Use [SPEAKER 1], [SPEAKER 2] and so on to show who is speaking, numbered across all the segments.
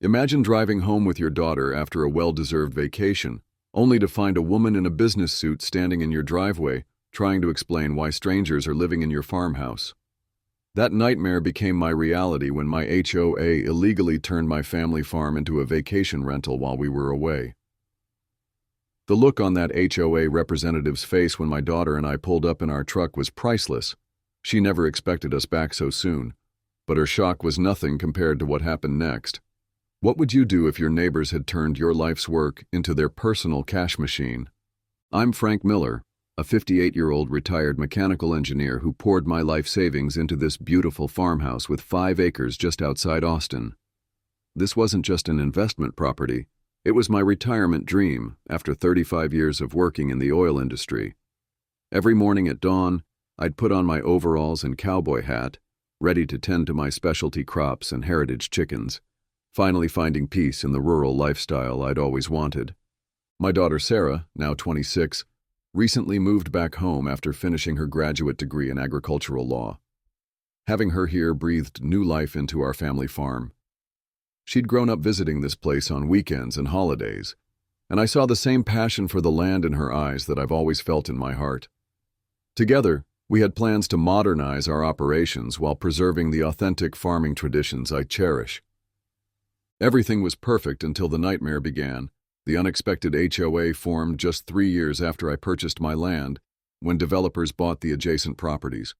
[SPEAKER 1] Imagine driving home with your daughter after a well-deserved vacation, only to find a woman in a business suit standing in your driveway, trying to explain why strangers are living in your farmhouse. That nightmare became my reality when my HOA illegally turned my family farm into a vacation rental while we were away. The look on that HOA representative's face when my daughter and I pulled up in our truck was priceless. She never expected us back so soon, but her shock was nothing compared to what happened next. What would you do if your neighbors had turned your life's work into their personal cash machine? I'm Frank Miller, a 58-year-old retired mechanical engineer who poured my life savings into this beautiful farmhouse with 5 acres just outside Austin. This wasn't just an investment property, it was my retirement dream after 35 years of working in the oil industry. Every morning at dawn, I'd put on my overalls and cowboy hat, ready to tend to my specialty crops and heritage chickens, finally finding peace in the rural lifestyle I'd always wanted. My daughter Sarah, now 26, recently moved back home after finishing her graduate degree in agricultural law. Having her here breathed new life into our family farm. She'd grown up visiting this place on weekends and holidays, and I saw the same passion for the land in her eyes that I've always felt in my heart. Together, we had plans to modernize our operations while preserving the authentic farming traditions I cherish. Everything was perfect until the nightmare began. The unexpected HOA formed just 3 years after I purchased my land, when developers bought the adjacent properties.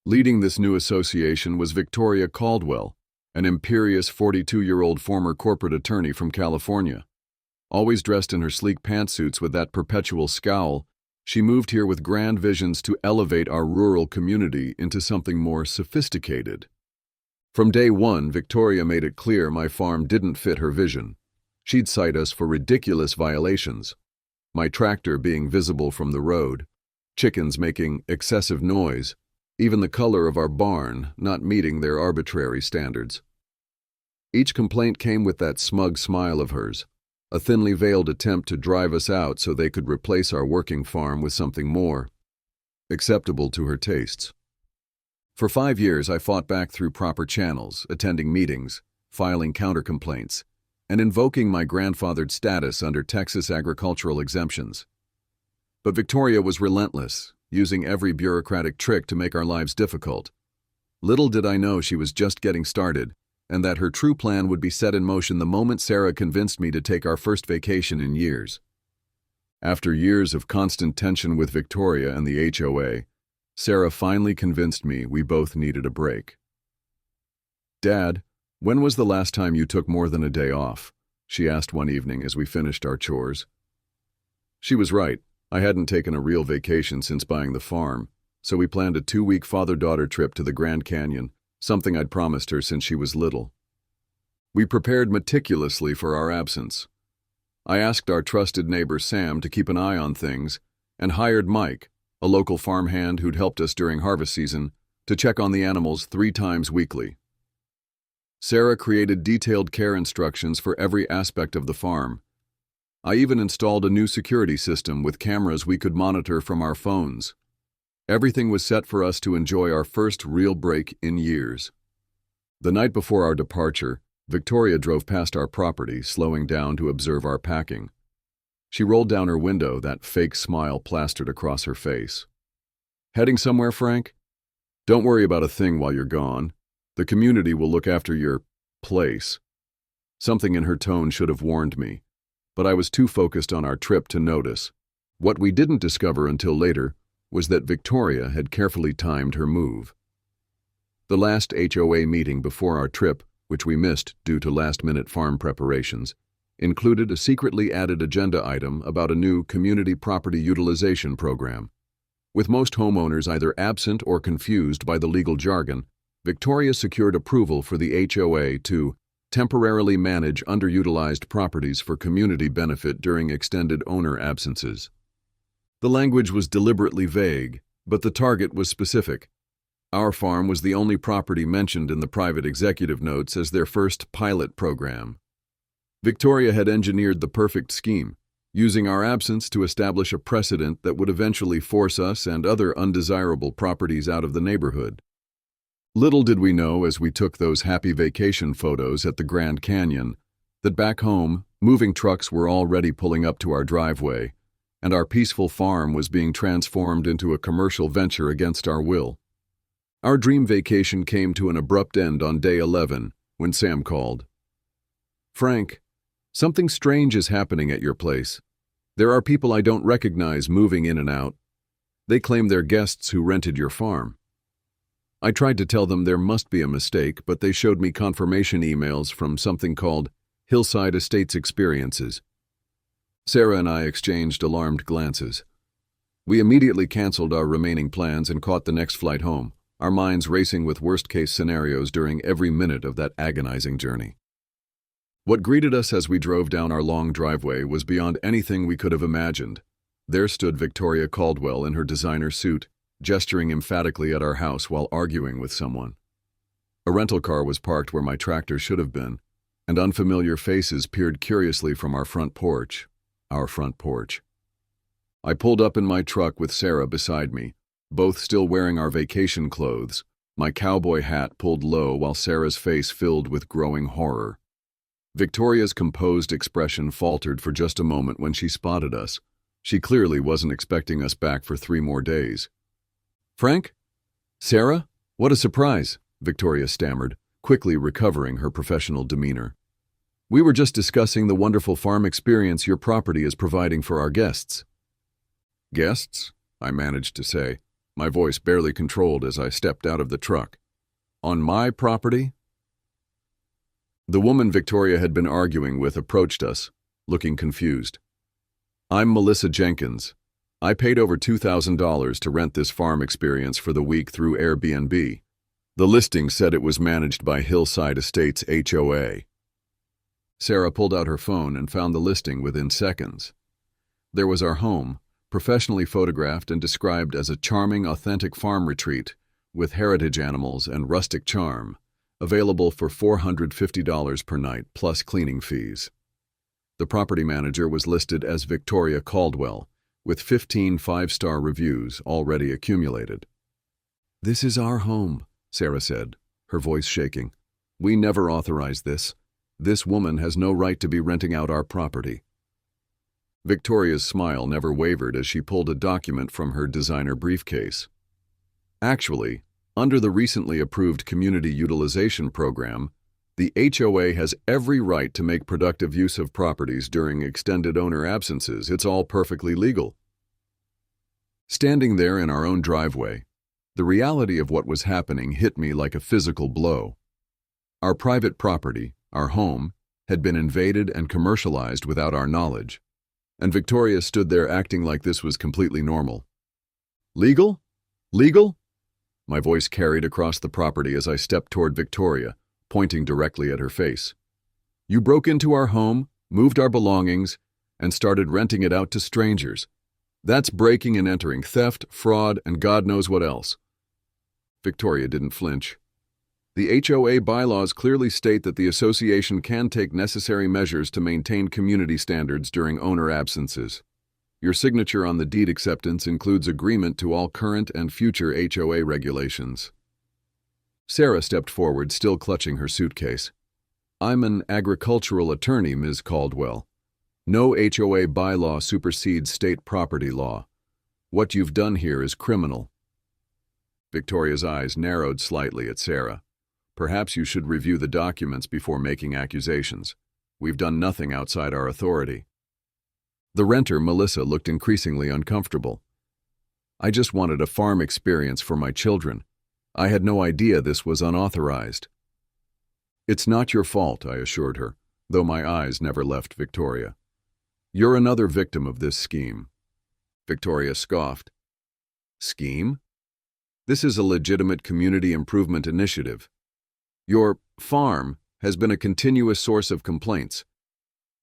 [SPEAKER 1] Leading this new association was Victoria Caldwell, an imperious 42-year-old former corporate attorney from California. Always dressed in her sleek pantsuits with that perpetual scowl, she moved here with grand visions to elevate our rural community into something more sophisticated. From day one, Victoria made it clear my farm didn't fit her vision. She'd cite us for ridiculous violations. My tractor being visible from the road, chickens making excessive noise, even the color of our barn not meeting their arbitrary standards. Each complaint came with that smug smile of hers, a thinly veiled attempt to drive us out so they could replace our working farm with something more acceptable to her tastes. For 5 years, I fought back through proper channels, attending meetings, filing counter-complaints, and invoking my grandfathered status under Texas agricultural exemptions. But Victoria was relentless, using every bureaucratic trick to make our lives difficult. Little did I know she was just getting started, and that her true plan would be set in motion the moment Sarah convinced me to take our first vacation in years. After years of constant tension with Victoria and the HOA, Sarah finally convinced me we both needed a break. "Dad, when was the last time you took more than a day off?" she asked one evening as we finished our chores. She was right. I hadn't taken a real vacation since buying the farm, so we planned a 2-week father-daughter trip to the Grand Canyon, something I'd promised her since she was little. We prepared meticulously for our absence. I asked our trusted neighbor Sam to keep an eye on things, and hired Mike, a local farmhand who'd helped us during harvest season, to check on the animals 3 times weekly. Sarah created detailed care instructions for every aspect of the farm. I even installed a new security system with cameras we could monitor from our phones. Everything was set for us to enjoy our first real break in years. The night before our departure, Victoria drove past our property, slowing down to observe our packing. She rolled down her window, that fake smile plastered across her face. "Heading somewhere, Frank? Don't worry about a thing while you're gone. The community will look after your place." Something in her tone should have warned me, but I was too focused on our trip to notice. What we didn't discover until later was that Victoria had carefully timed her move. The last HOA meeting before our trip, which we missed due to last-minute farm preparations, included a secretly added agenda item about a new community property utilization program. With most homeowners either absent or confused by the legal jargon, Victoria secured approval for the HOA to temporarily manage underutilized properties for community benefit during extended owner absences. The language was deliberately vague, but the target was specific. Our farm was the only property mentioned in the private executive notes as their first pilot program. Victoria had engineered the perfect scheme, using our absence to establish a precedent that would eventually force us and other undesirable properties out of the neighborhood. Little did we know as we took those happy vacation photos at the Grand Canyon That back home, moving trucks were already pulling up to our driveway, and our peaceful farm was being transformed into a commercial venture against our will. Our dream vacation came to an abrupt end on day 11 when Sam called. "Frank, something strange is happening at your place. There are people I don't recognize moving in and out. They claim they're guests who rented your farm." I tried to tell them there must be a mistake, but they showed me confirmation emails from something called HOA Experiences. Sarah and I exchanged alarmed glances. We immediately canceled our remaining plans and caught the next flight home, our minds racing with worst-case scenarios during every minute of that agonizing journey. What greeted us as we drove down our long driveway was beyond anything we could have imagined. There stood Victoria Caldwell in her designer suit, gesturing emphatically at our house while arguing with someone. A rental car was parked where my tractor should have been, and unfamiliar faces peered curiously from our front porch. I pulled up in my truck with Sarah beside me, both still wearing our vacation clothes, my cowboy hat pulled low while Sarah's face filled with growing horror. Victoria's composed expression faltered for just a moment when she spotted us. She clearly wasn't expecting us back for 3 more days. "Frank? Sarah? What a surprise," Victoria stammered, quickly recovering her professional demeanor. "We were just discussing the wonderful farm experience your property is providing for our guests." "Guests?" I managed to say, my voice barely controlled as I stepped out of the truck. "On my property?" The woman Victoria had been arguing with approached us, looking confused. "I'm Melissa Jenkins. I paid over $2,000 to rent this farm experience for the week through Airbnb. The listing said it was managed by Hillside Estates HOA. Sarah pulled out her phone and found the listing within seconds. There was our home, professionally photographed and described as a charming, authentic farm retreat with heritage animals and rustic charm, available for $450 per night plus cleaning fees. The property manager was listed as Victoria Caldwell, with 15 5-star reviews already accumulated. "This is our home," Sarah said, her voice shaking. "We never authorized this. This woman has no right to be renting out our property." Victoria's smile never wavered as she pulled a document from her designer briefcase. "Actually, under the recently approved Community Utilization Program, the HOA has every right to make productive use of properties during extended owner absences. It's all perfectly legal." Standing there in our own driveway, the reality of what was happening hit me like a physical blow. Our private property, our home, had been invaded and commercialized without our knowledge, and Victoria stood there acting like this was completely normal. "Legal? Legal?" My voice carried across the property as I stepped toward Victoria, pointing directly at her face. "You broke into our home, moved our belongings, and started renting it out to strangers. That's breaking and entering, theft, fraud, and God knows what else." Victoria didn't flinch. "The HOA bylaws clearly state that the association can take necessary measures to maintain community standards during owner absences. Your signature on the deed acceptance includes agreement to all current and future HOA regulations." Sarah stepped forward, still clutching her suitcase. "I'm an agricultural attorney, Ms. Caldwell. No HOA bylaw supersedes state property law. What you've done here is criminal." Victoria's eyes narrowed slightly at Sarah. "Perhaps you should review the documents before making accusations. We've done nothing outside our authority." The renter, Melissa, looked increasingly uncomfortable. "I just wanted a farm experience for my children. I had no idea this was unauthorized." "It's not your fault," I assured her, though my eyes never left Victoria. "You're another victim of this scheme." Victoria scoffed. "Scheme? This is a legitimate community improvement initiative. Your farm has been a continuous source of complaints.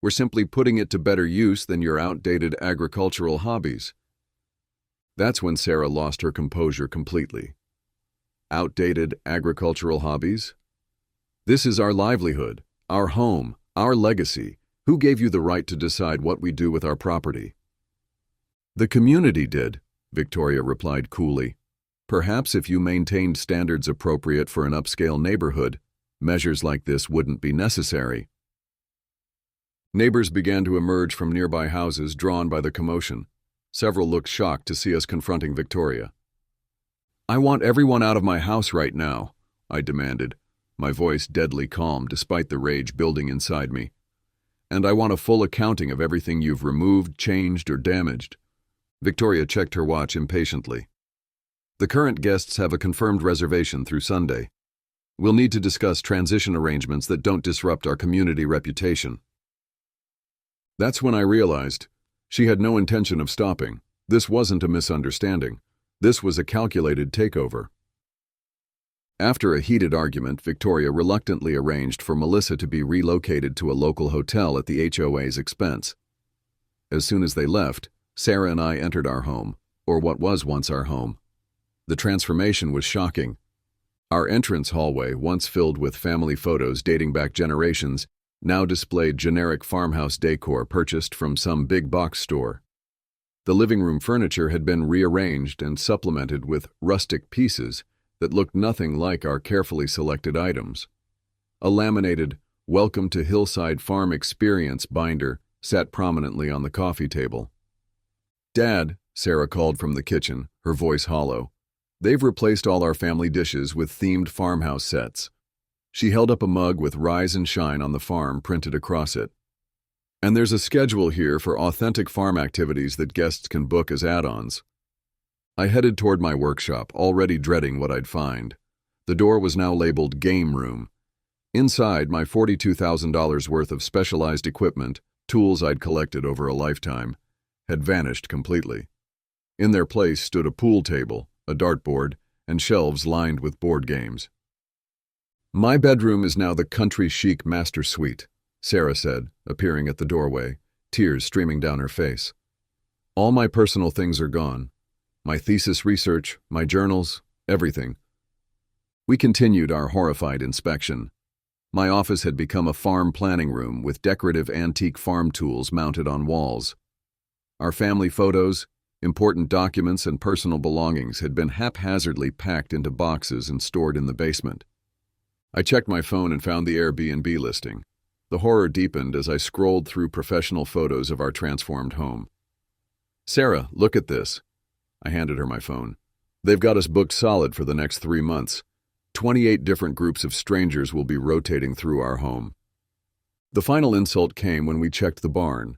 [SPEAKER 1] We're simply putting it to better use than your outdated agricultural hobbies." That's when Sarah lost her composure completely. Outdated agricultural hobbies? This is our livelihood, our home, our legacy. Who gave you the right to decide what we do with our property? "The community did," Victoria replied coolly. "Perhaps if you maintained standards appropriate for an upscale neighborhood, measures like this wouldn't be necessary." Neighbors began to emerge from nearby houses, drawn by the commotion. Several looked shocked to see us confronting Victoria. "I want everyone out of my house right now," I demanded, my voice deadly calm despite the rage building inside me. "And I want a full accounting of everything you've removed, changed, or damaged." Victoria checked her watch impatiently. "The current guests have a confirmed reservation through Sunday. We'll need to discuss transition arrangements that don't disrupt our community reputation." That's when I realized she had no intention of stopping. This wasn't a misunderstanding. This was a calculated takeover. After a heated argument, Victoria reluctantly arranged for Melissa to be relocated to a local hotel at the HOA's expense. As soon as they left, Sarah and I entered our home, or what was once our home. The transformation was shocking. Our entrance hallway, once filled with family photos dating back generations, now displayed generic farmhouse decor purchased from some big box store. The living room furniture had been rearranged and supplemented with rustic pieces that looked nothing like our carefully selected items. A laminated "Welcome to Hillside Farm Experience" binder sat prominently on the coffee table. "Dad," Sarah called from the kitchen, her voice hollow, "they've replaced all our family dishes with themed farmhouse sets." She held up a mug with "Rise and Shine" on the farm printed across it. "And there's a schedule here for authentic farm activities that guests can book as add-ons." I headed toward my workshop, already dreading what I'd find. The door was now labeled "Game Room." Inside, my $42,000 worth of specialized equipment, tools I'd collected over a lifetime, had vanished completely. In their place stood a pool table, a dartboard, and shelves lined with board games. "My bedroom is now the country chic master suite," Sarah said, appearing at the doorway, tears streaming down her face. "All my personal things are gone. My thesis research, my journals, everything." We continued our horrified inspection. My office had become a farm planning room with decorative antique farm tools mounted on walls. Our family photos, important documents, and personal belongings had been haphazardly packed into boxes and stored in the basement. I checked my phone and found the Airbnb listing. The horror deepened as I scrolled through professional photos of our transformed home. "Sarah, look at this." I handed her my phone. "They've got us booked solid for the next 3 months. 28 different groups of strangers will be rotating through our home." The final insult came when we checked the barn.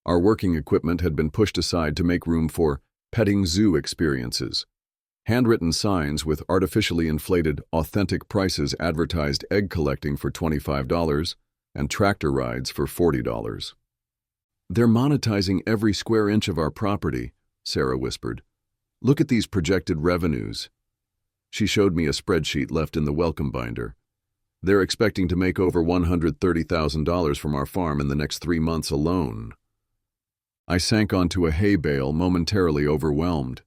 [SPEAKER 1] Our working equipment had been pushed aside to make room for petting zoo experiences. Handwritten signs with artificially inflated, authentic prices advertised egg collecting for $25 and tractor rides for $40. "They're monetizing every square inch of our property," Sarah whispered. "Look at these projected revenues." She showed me a spreadsheet left in the welcome binder. "They're expecting to make over $130,000 from our farm in the next 3 months alone." I sank onto a hay bale, momentarily overwhelmed.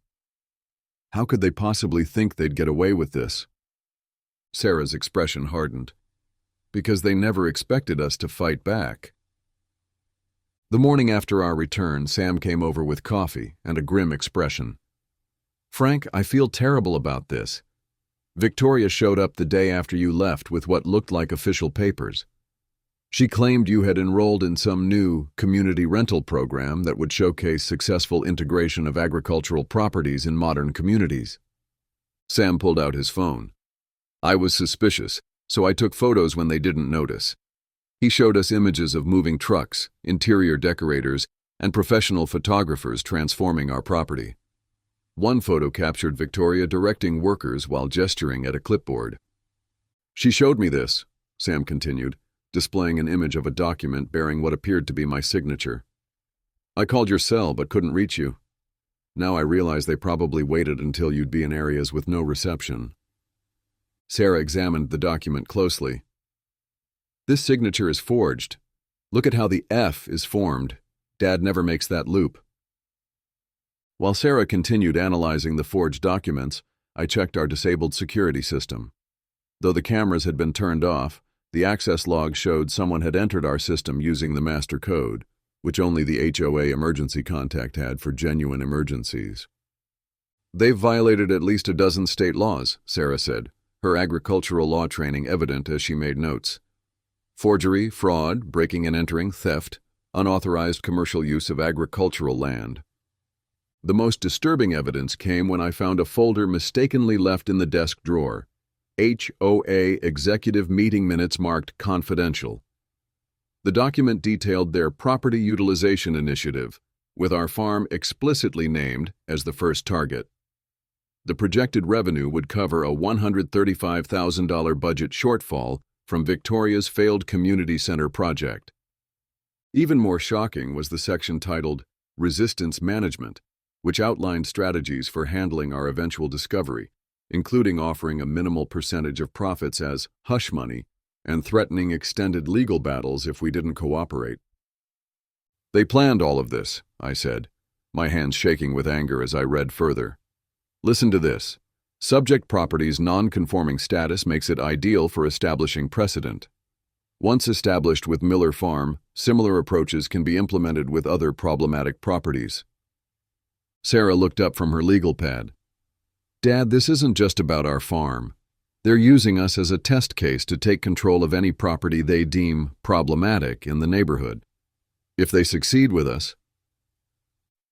[SPEAKER 1] How could they possibly think they'd get away with this? Sarah's expression hardened. "Because they never expected us to fight back." The morning after our return, Sam came over with coffee and a grim expression. "Frank, I feel terrible about this. Victoria showed up the day after you left with what looked like official papers. She claimed you had enrolled in some new community rental program that would showcase successful integration of agricultural properties in modern communities." Sam pulled out his phone. "I was suspicious, so I took photos when they didn't notice." He showed us images of moving trucks, interior decorators, and professional photographers transforming our property. One photo captured Victoria directing workers while gesturing at a clipboard. "She showed me this," Sam continued, displaying an image of a document bearing what appeared to be my signature. "I called your cell but couldn't reach you. Now I realize they probably waited until you'd be in areas with no reception." Sarah examined the document closely. "This signature is forged. Look at how the F is formed. Dad never makes that loop." While Sarah continued analyzing the forged documents, I checked our disabled security system. Though the cameras had been turned off, the access log showed someone had entered our system using the master code, which only the HOA emergency contact had for genuine emergencies. "They've violated at least a dozen state laws," Sarah said, her agricultural law training evident as she made notes. "Forgery, fraud, breaking and entering, theft, unauthorized commercial use of agricultural land. The most disturbing evidence came when I found a folder mistakenly left in the desk drawer. HOA executive meeting minutes marked confidential. The document detailed their property utilization initiative, with our farm explicitly named as the first target. The projected revenue would cover a $135,000 budget shortfall from Victoria's failed community center project. Even more shocking was the section titled Resistance Management, which outlined strategies for handling our eventual discovery, including offering a minimal percentage of profits as hush money and threatening extended legal battles if we didn't cooperate. They planned all of this, I said, my hands shaking with anger as I read further. Listen to this. Subject property's non-conforming status makes it ideal for establishing precedent. Once established with Miller Farm, similar approaches can be implemented with other problematic properties. Sarah looked up from her legal pad. Dad, this isn't just about our farm. They're using us as a test case to take control of any property they deem problematic in the neighborhood. If they succeed with us,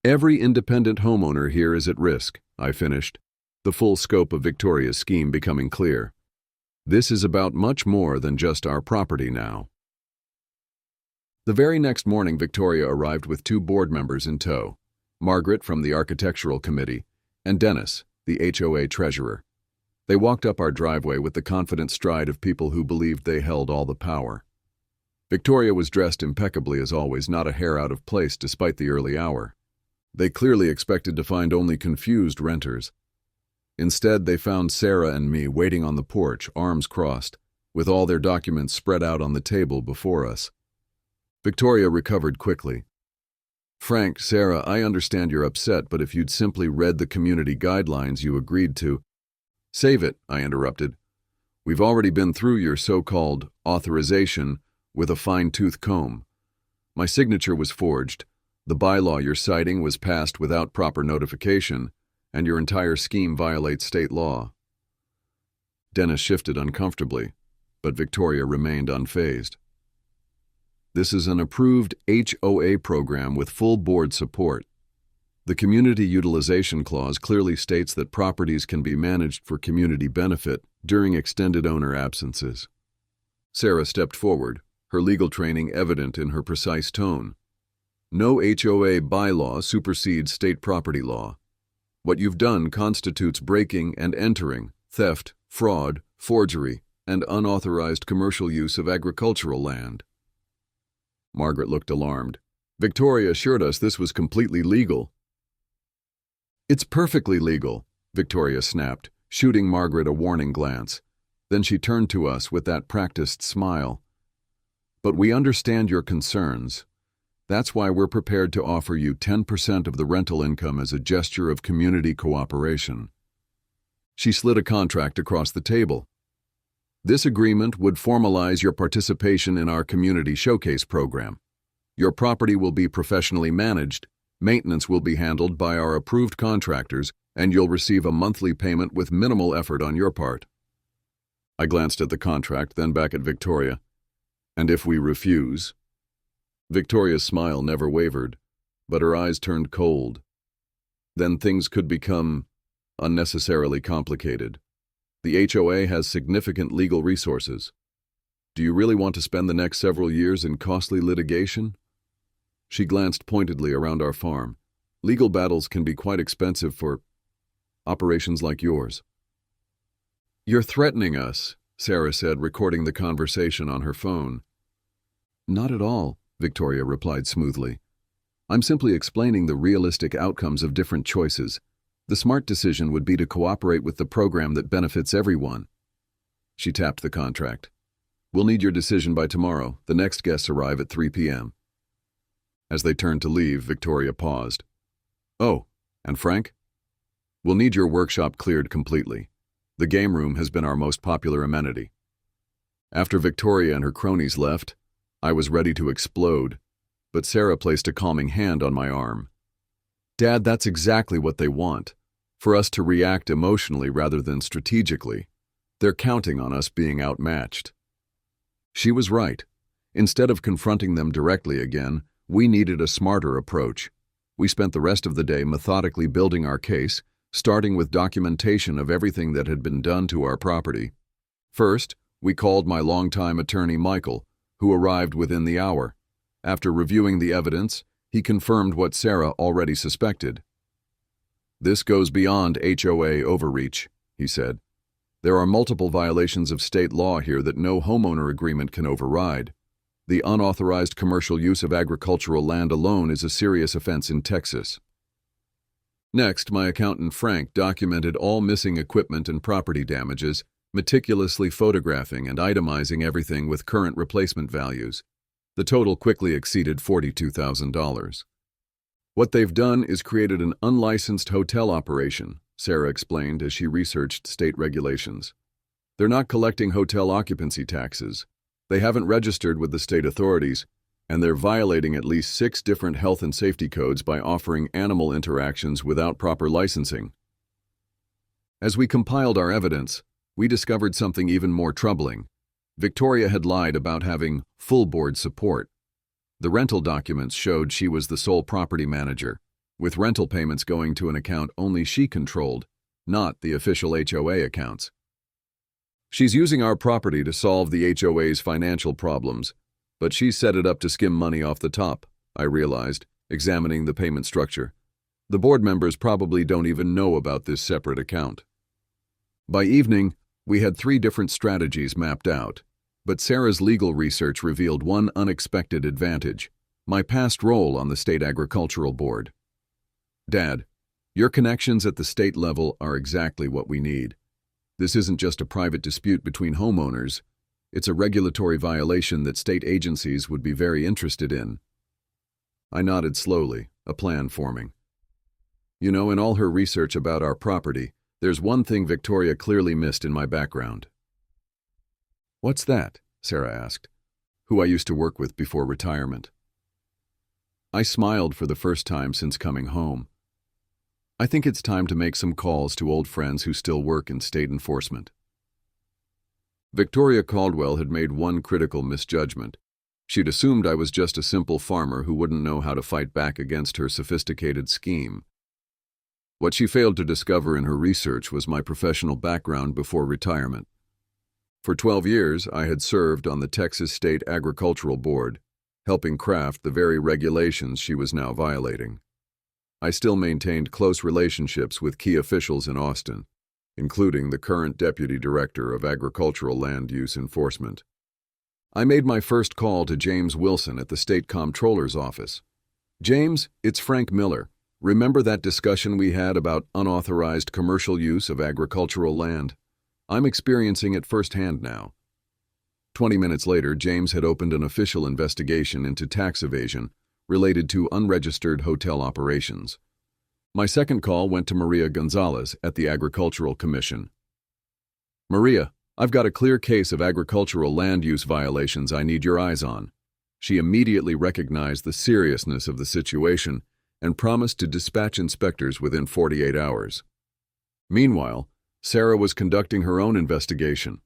[SPEAKER 1] every independent homeowner here is at risk, I finished, the full scope of Victoria's scheme becoming clear. This is about much more than just our property now. The very next morning, Victoria arrived with 2 board members in tow, Margaret from the Architectural Committee and Dennis, the HOA treasurer. They walked up our driveway with the confident stride of people who believed they held all the power. Victoria was dressed impeccably as always, not a hair out of place despite the early hour. They clearly expected to find only confused renters. Instead, they found Sarah and me waiting on the porch, arms crossed, with all their documents spread out on the table before us. Victoria recovered quickly. Frank, Sarah, I understand you're upset, but if you'd simply read the community guidelines you agreed to— Save it, I interrupted. We've already been through your so-called authorization with a fine-tooth comb. My signature was forged, the bylaw you're citing was passed without proper notification, and your entire scheme violates state law. Dennis shifted uncomfortably, but Victoria remained unfazed. This is an approved HOA program with full board support. The Community Utilization Clause clearly states that properties can be managed for community benefit during extended owner absences. Sarah stepped forward, her legal training evident in her precise tone. No HOA bylaw supersedes state property law. What you've done constitutes breaking and entering, theft, fraud, forgery, and unauthorized commercial use of agricultural land. Margaret looked alarmed. Victoria assured us this was completely legal. It's perfectly legal, Victoria snapped, shooting Margaret a warning glance. Then she turned to us with that practiced smile. But we understand your concerns. That's why we're prepared to offer you 10% of the rental income as a gesture of community cooperation. She slid a contract across the table. This agreement would formalize your participation in our community showcase program. Your property will be professionally managed, maintenance will be handled by our approved contractors, and you'll receive a monthly payment with minimal effort on your part. I glanced at the contract, then back at Victoria. And if we refuse? Victoria's smile never wavered, but her eyes turned cold. Then things could become unnecessarily complicated. The HOA has significant legal resources. Do you really want to spend the next several years in costly litigation? She glanced pointedly around our farm. Legal battles can be quite expensive for operations like yours. You're threatening us, Sarah said, recording the conversation on her phone. Not at all, Victoria replied smoothly. I'm simply explaining the realistic outcomes of different choices. The smart decision would be to cooperate with the program that benefits everyone. She tapped the contract. We'll need your decision by tomorrow. The next guests arrive at 3 p.m. As they turned to leave, Victoria paused. Oh, and Frank? We'll need your workshop cleared completely. The game room has been our most popular amenity. After Victoria and her cronies left, I was ready to explode, but Sarah placed a calming hand on my arm. Dad, that's exactly what they want, for us to react emotionally rather than strategically. They're counting on us being outmatched. She was right. Instead of confronting them directly again, We needed a smarter approach. We spent the rest of the day methodically building our case, starting with documentation of everything that had been done to our property. First, we called my longtime attorney Michael, who arrived within the hour. After reviewing the evidence, he confirmed what Sarah already suspected. "This goes beyond HOA overreach," he said. "There are multiple violations of state law here that no homeowner agreement can override. The unauthorized commercial use of agricultural land alone is a serious offense in Texas." Next, my accountant Frank documented all missing equipment and property damages, meticulously photographing and itemizing everything with current replacement values. The total quickly exceeded $42,000. "What they've done is created an unlicensed hotel operation," Sarah explained as she researched state regulations. "They're not collecting hotel occupancy taxes. They haven't registered with the state authorities, and they're violating at least 6 different health and safety codes by offering animal interactions without proper licensing." As we compiled our evidence, we discovered something even more troubling. Victoria had lied about having full board support. The rental documents showed she was the sole property manager, with rental payments going to an account only she controlled, not the official HOA accounts. "She's using our property to solve the HOA's financial problems, but she set it up to skim money off the top," I realized, examining the payment structure. "The board members probably don't even know about this separate account." By evening, we had 3 different strategies mapped out, but Sarah's legal research revealed one unexpected advantage: my past role on the State Agricultural Board. "Dad, your connections at the state level are exactly what we need. This isn't just a private dispute between homeowners. It's a regulatory violation that state agencies would be very interested in." I nodded slowly, a plan forming. "You know, in all her research about our property, there's one thing Victoria clearly missed in my background." "What's that?" Sarah asked, "who I used to work with before retirement." I smiled for the first time since coming home. "I think it's time to make some calls to old friends who still work in state enforcement." Victoria Caldwell had made one critical misjudgment. She'd assumed I was just a simple farmer who wouldn't know how to fight back against her sophisticated scheme. What she failed to discover in her research was my professional background before retirement. For 12 years, I had served on the Texas State Agricultural Board, helping craft the very regulations she was now violating. I still maintained close relationships with key officials in Austin, including the current Deputy Director of Agricultural Land Use Enforcement. I made my first call to James Wilson at the State Comptroller's office. "James, it's Frank Miller. Remember that discussion we had about unauthorized commercial use of agricultural land? I'm experiencing it firsthand now." 20 minutes later, James had opened an official investigation into tax evasion related to unregistered hotel operations. My second call went to Maria Gonzalez at the Agricultural Commission. "Maria, I've got a clear case of agricultural land use violations I need your eyes on." She immediately recognized the seriousness of the situation and promised to dispatch inspectors within 48 hours. Meanwhile, Sarah was conducting her own investigation.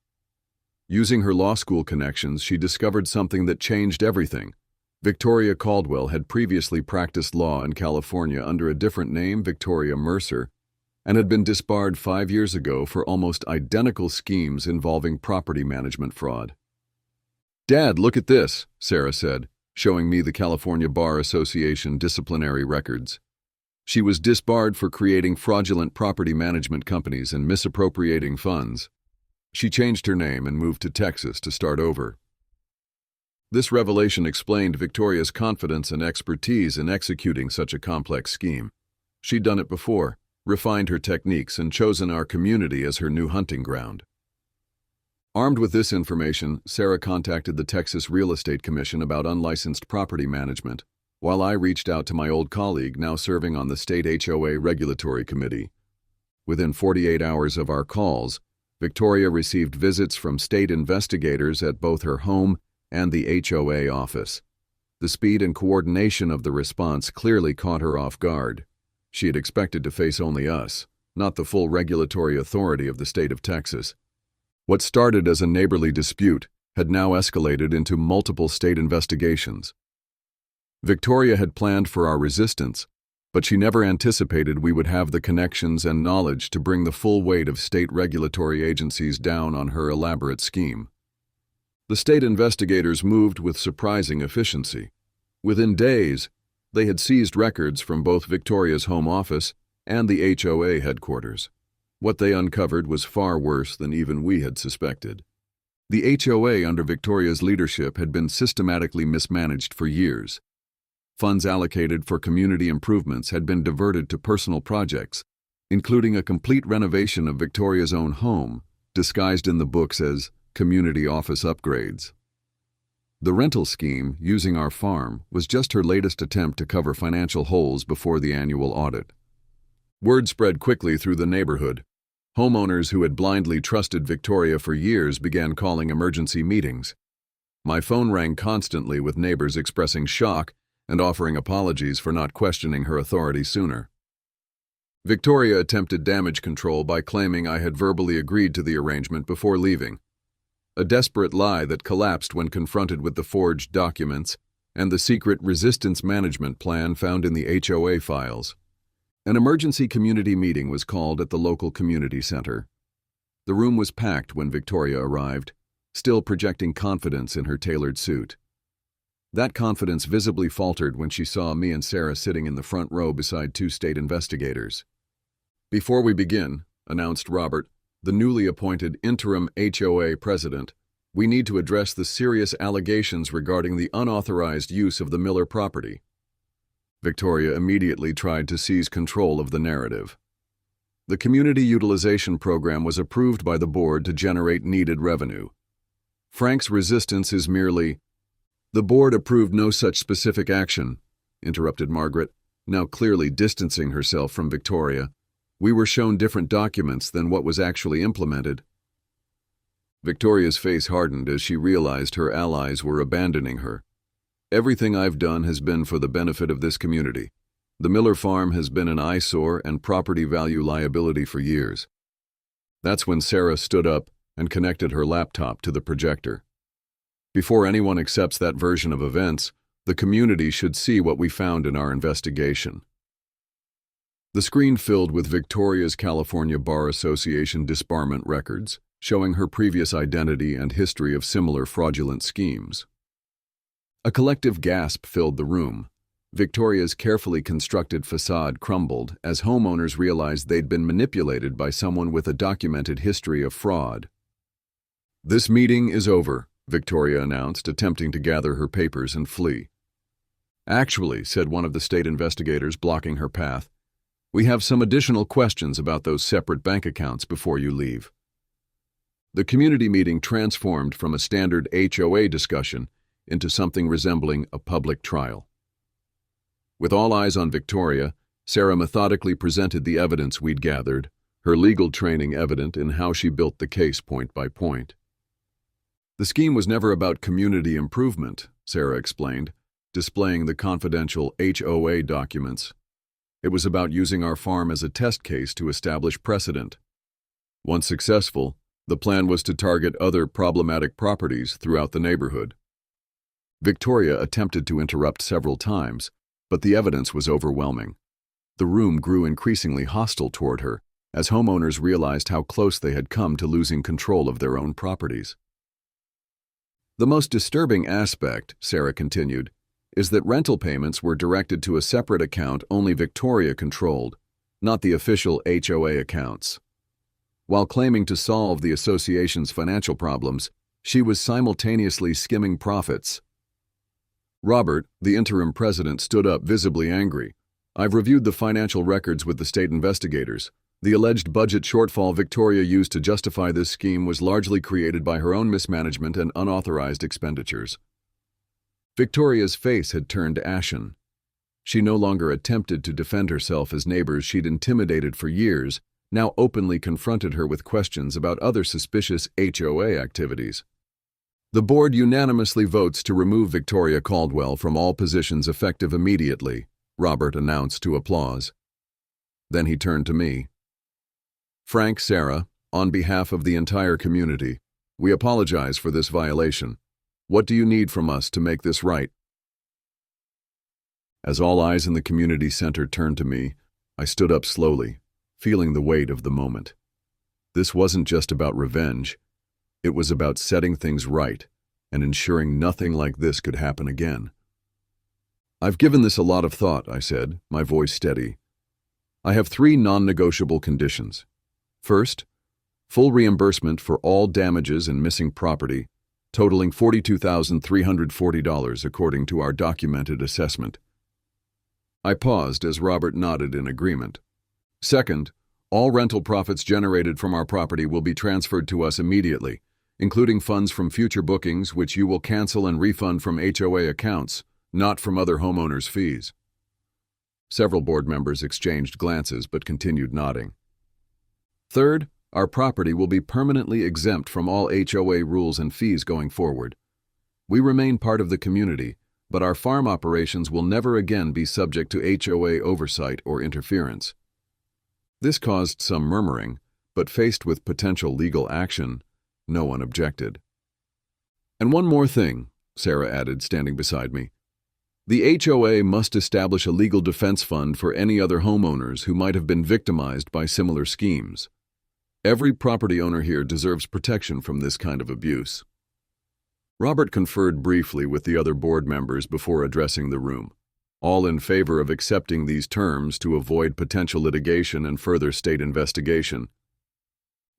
[SPEAKER 1] Using her law school connections, she discovered something that changed everything. Victoria Caldwell had previously practiced law in California under a different name, Victoria Mercer, and had been disbarred 5 years ago for almost identical schemes involving property management fraud. "Dad, look at this," Sarah said, showing me the California Bar Association disciplinary records. She was disbarred for creating fraudulent property management companies and misappropriating funds. She changed her name and moved to Texas to start over. This revelation explained Victoria's confidence and expertise in executing such a complex scheme. She'd done it before, refined her techniques, and chosen our community as her new hunting ground. Armed with this information, Sarah contacted the Texas Real Estate Commission about unlicensed property management, while I reached out to my old colleague now serving on the State HOA Regulatory Committee. Within 48 hours of our calls, Victoria received visits from state investigators at both her home and the HOA office. The speed and coordination of the response clearly caught her off guard. She had expected to face only us, not the full regulatory authority of the state of Texas. What started as a neighborly dispute had now escalated into multiple state investigations. Victoria had planned for our resistance, but she never anticipated we would have the connections and knowledge to bring the full weight of state regulatory agencies down on her elaborate scheme. The state investigators moved with surprising efficiency. Within days, they had seized records from both Victoria's home office and the HOA headquarters. What they uncovered was far worse than even we had suspected. The HOA under Victoria's leadership had been systematically mismanaged for years. Funds allocated for community improvements had been diverted to personal projects, including a complete renovation of Victoria's own home, disguised in the books as community office upgrades. The rental scheme, using our farm, was just her latest attempt to cover financial holes before the annual audit. Word spread quickly through the neighborhood. Homeowners who had blindly trusted Victoria for years began calling emergency meetings. My phone rang constantly with neighbors expressing shock and offering apologies for not questioning her authority sooner. Victoria attempted damage control by claiming I had verbally agreed to the arrangement before leaving. A desperate lie that collapsed when confronted with the forged documents and the secret resistance management plan found in the HOA files. An emergency community meeting was called at the local community center. The room was packed when Victoria arrived, still projecting confidence in her tailored suit. That confidence visibly faltered when she saw me and Sarah sitting in the front row beside two state investigators. "Before we begin," announced Robert, the newly appointed interim HOA president, "we need to address the serious allegations regarding the unauthorized use of the Miller property." Victoria immediately tried to seize control of the narrative. The community utilization program was approved by the board to generate needed revenue. Frank's resistance is merely, "The board approved no such specific action," interrupted Margaret, now clearly distancing herself from Victoria. "We were shown different documents than what was actually implemented." Victoria's face hardened as she realized her allies were abandoning her. "Everything I've done has been for the benefit of this community. The Miller farm has been an eyesore and property value liability for years." That's when Sarah stood up and connected her laptop to the projector. "Before anyone accepts that version of events, the community should see what we found in our investigation." The screen filled with Victoria's California Bar Association disbarment records, showing her previous identity and history of similar fraudulent schemes. A collective gasp filled the room. Victoria's carefully constructed facade crumbled as homeowners realized they'd been manipulated by someone with a documented history of fraud. "This meeting is over," Victoria announced, attempting to gather her papers and flee. "Actually," said one of the state investigators, blocking her path, "we have some additional questions about those separate bank accounts before you leave." The community meeting transformed from a standard HOA discussion into something resembling a public trial. With all eyes on Victoria, Sarah methodically presented the evidence we'd gathered, her legal training evident in how she built the case point by point. "The scheme was never about community improvement," Sarah explained, displaying the confidential HOA documents. "It was about using our farm as a test case to establish precedent. Once successful, the plan was to target other problematic properties throughout the neighborhood." Victoria attempted to interrupt several times, but the evidence was overwhelming. The room grew increasingly hostile toward her as homeowners realized how close they had come to losing control of their own properties. "The most disturbing aspect," Sarah continued, "is that rental payments were directed to a separate account only Victoria controlled, not the official HOA accounts. While claiming to solve the association's financial problems, she was simultaneously skimming profits." Robert, the interim president, stood up, visibly angry. "I've reviewed the financial records with the state investigators. The alleged budget shortfall Victoria used to justify this scheme was largely created by her own mismanagement and unauthorized expenditures." Victoria's face had turned ashen. She no longer attempted to defend herself as neighbors she'd intimidated for years now openly confronted her with questions about other suspicious HOA activities. "The board unanimously votes to remove Victoria Caldwell from all positions effective immediately," Robert announced to applause. Then he turned to me. "Frank, Sarah, on behalf of the entire community, we apologize for this violation. What do you need from us to make this right?" As all eyes in the community center turned to me, I stood up slowly, feeling the weight of the moment. This wasn't just about revenge. It was about setting things right and ensuring nothing like this could happen again. "I've given this a lot of thought," I said, my voice steady. "I have 3 non-negotiable conditions. First, full reimbursement for all damages and missing property, totaling $42,340 according to our documented assessment." I paused as Robert nodded in agreement. "Second, all rental profits generated from our property will be transferred to us immediately, including funds from future bookings which you will cancel and refund from HOA accounts, not from other homeowners' fees." Several board members exchanged glances but continued nodding. "Third, our property will be permanently exempt from all HOA rules and fees going forward. We remain part of the community, but our farm operations will never again be subject to HOA oversight or interference." This caused some murmuring, but faced with potential legal action, no one objected. "And one more thing," Sarah added, standing beside me. "The HOA must establish a legal defense fund for any other homeowners who might have been victimized by similar schemes. Every property owner here deserves protection from this kind of abuse." Robert conferred briefly with the other board members before addressing the room, all in favor of accepting these terms to avoid potential litigation and further state investigation.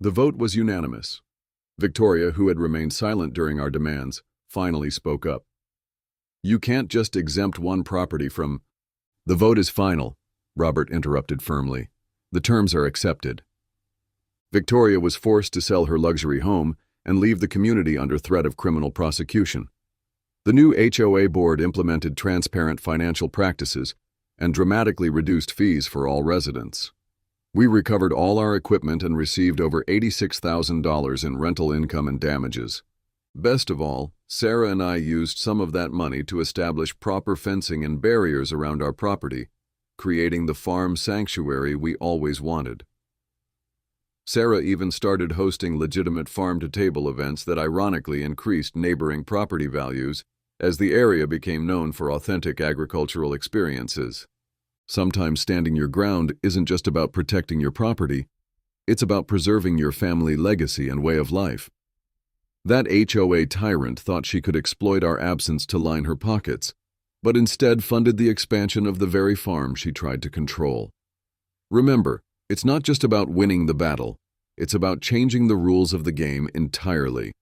[SPEAKER 1] The vote was unanimous. Victoria, who had remained silent during our demands, finally spoke up. "You can't just exempt one property from—" "The vote is final," Robert interrupted firmly. "The terms are accepted." Victoria was forced to sell her luxury home and leave the community under threat of criminal prosecution. The new HOA board implemented transparent financial practices and dramatically reduced fees for all residents. We recovered all our equipment and received over $86,000 in rental income and damages. Best of all, Sarah and I used some of that money to establish proper fencing and barriers around our property, creating the farm sanctuary we always wanted. Sarah even started hosting legitimate farm-to-table events that ironically increased neighboring property values as the area became known for authentic agricultural experiences. Sometimes standing your ground isn't just about protecting your property, it's about preserving your family legacy and way of life. That HOA tyrant thought she could exploit our absence to line her pockets, but instead funded the expansion of the very farm she tried to control. Remember, it's not just about winning the battle, it's about changing the rules of the game entirely.